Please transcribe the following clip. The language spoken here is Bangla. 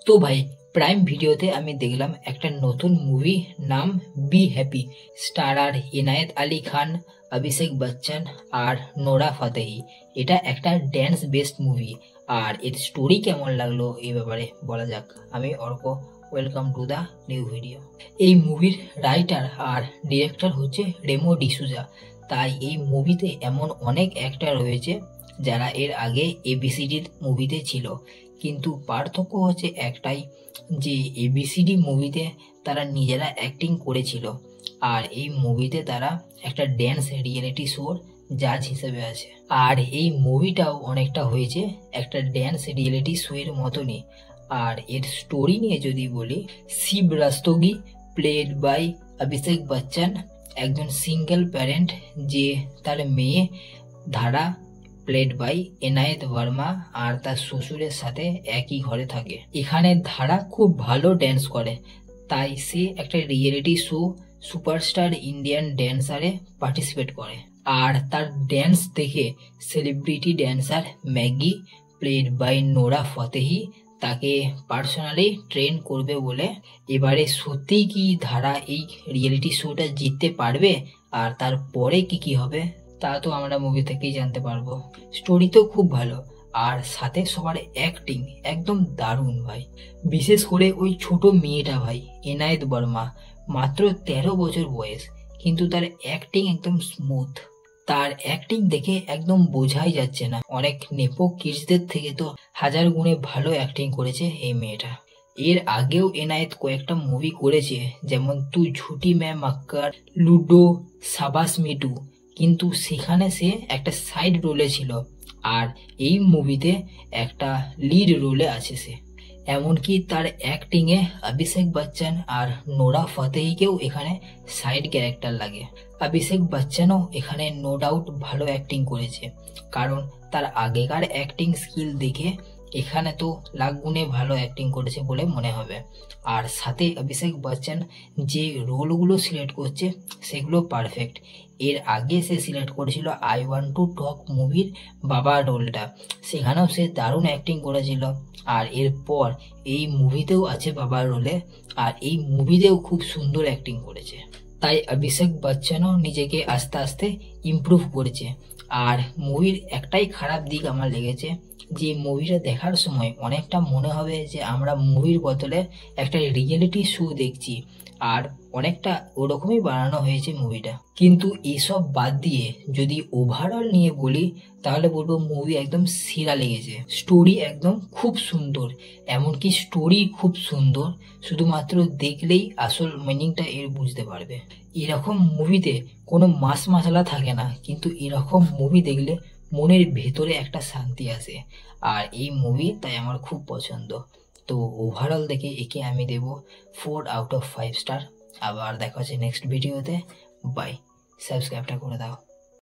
তো ভাই প্রাইম ভিডিওতে আমি দেখলাম একটা নতুন মুভি, নাম বি হ্যাপি। স্টার আর ইনায়েত আলী খান, অভিষেক বচ্চন আর নোরা ফাতেহি। এটা একটা ড্যান্স বেসড মুভি। আর এর স্টোরি কেমন লাগলো এই ব্যাপারে বলা যাক। আমি Arko, welcome to the new video. এই মুভির রাইটার আর ডিরেক্টর হচ্ছে রেমো ডিসুজা। তাই এই মুভিতে এমন অনেক অ্যাক্টর রয়েছে যারা এর আগে এবিসিডির মুভিতে ছিল, কিন্তু পার্থক্য হচ্ছে একটাই, যে এবিসিডি মুভিতে তারা নিজেরা অ্যাক্টিং করেছিল, আর এই মুভিতে তারা একটা ড্যান্স রিয়েলিটি শোর জাজ হিসেবে আছে। আর এই মুভিটাও অনেকটা হয়েছে একটা ড্যান্স রিয়েলিটি শো এর মতনই। আর এর স্টোরি নিয়ে যদি বলি, শিব রাস্তোগি প্লেড বাই অভিষেক বচ্চন একজন সিঙ্গেল প্যারেন্ট, যে তার মেয়ে ধারা প্লেড বাই এনায়েত বর্মা আর তার শ্বশুরের সাথে একই ঘরে থাকে। এখানে ধারা খুব ভালো ড্যান্স করে, তাই সে একটা রিয়েলিটি শো সুপারস্টার ইন্ডিয়ান ড্যান্সারে পার্টিসিপেট করে। আর তার ড্যান্স দেখে celebrity dancer Maggie played by Nora Fatehi তাকে পার্সোনালি ট্রেন করবে বলে। এবারে সত্যিই কি ধারা এই রিয়েলিটি শোটা জিততে পারবে, আর তারপরে কি হবে তা তো আমরা মুভি থেকেই জানতে পারবো। স্টোরি তো খুব ভালো, আর সাথে সবার অ্যাক্টিং একদম দারুণ ভাই। বিশেষ করে ওই ছোট মেয়েটা ভাই, এনায়েত বর্মা, মাত্র 13 বছর বয়স, কিন্তু তার অ্যাক্টিং একদম স্মুথ। তার অ্যাক্টিং দেখে একদম বোঝাই যাচ্ছে না, অনেক নেপো কিডসদের থেকে তো হাজার গুণে ভালো অ্যাক্টিং করেছে এই মেয়েটা। এর আগেও এনায়েত কয়েকটা মুভি করেছে, যেমন তুই ঝুটি মে মক্কর, লুডো, সাবাস মিটু, কিন্তু সেখানে সে একটা সাইড রোলে ছিল, আর এই মুভিতে একটা লিড রোলে আছে সে। এমনকি তার অ্যাক্টিংয়ে অভিষেক বচ্চন আর নোরা ফতেহিকেও এখানে সাইড ক্যারেক্টার লাগে। অভিষেক বচ্চনও এখানে নো ডাউট ভালো অ্যাক্টিং করেছে, কারণ তার আগেকার অ্যাক্টিং স্কিল দেখে এখানে তো লাখ গুণে ভালো অ্যাক্টিং করেছে বলে মনে হবে। আর সাথে অভিষেক বচ্চন যে রোলগুলো সিলেক্ট করছে সেগুলো পারফেক্ট। এর আগে সে সিলেক্ট করেছিল আই ওয়ান্ট টু টক মুভির বাবা রোলটা, সেখানেও সে দারুণ অ্যাক্টিং করেছিল। আর এরপর এই মুভিতেও আছে বাবার রোলে, আর এই মুভিতেও খুব সুন্দর অ্যাক্টিং করেছে। তাই অভিষেক বচ্চনও নিজেকে আস্তে আস্তে ইমপ্রুভ করেছে। আর মুভির একটাই খারাপ দিক আমার লেগেছে, যে মুভিটা দেখার সময় অনেকটা মনে হবে যে আমরা মুভির বদলে একটা রিয়েলিটি শো দেখছি, আর অনেকটা ওরকমই বানানো হয়েছে মুভিটা। কিন্তু এসব বাদ দিয়ে যদি ওভারঅল নিয়ে বলি, তাহলে বলবো মুভি একদম সেরা লেগেছে। স্টোরি একদম খুব সুন্দর, এমনকি স্টোরি খুব সুন্দর, শুধুমাত্র দেখলেই আসল মিনিংটা এর বুঝতে পারবে। এরকম মুভিতে কোনো মাস মশলা থাকে না, কিন্তু এরকম মুভি দেখলে মনের ভেতরে একটা শান্তি আসে। আর এই মুভি তাই আমার খুব পছন্দ। তো ওভারঅল দেখে একে আমি দেব 4 আউট অফ 5 স্টার। আবার দেখা হচ্ছে নেক্সট ভিডিওতে। বাই, সাবস্ক্রাইবটা করে দাও।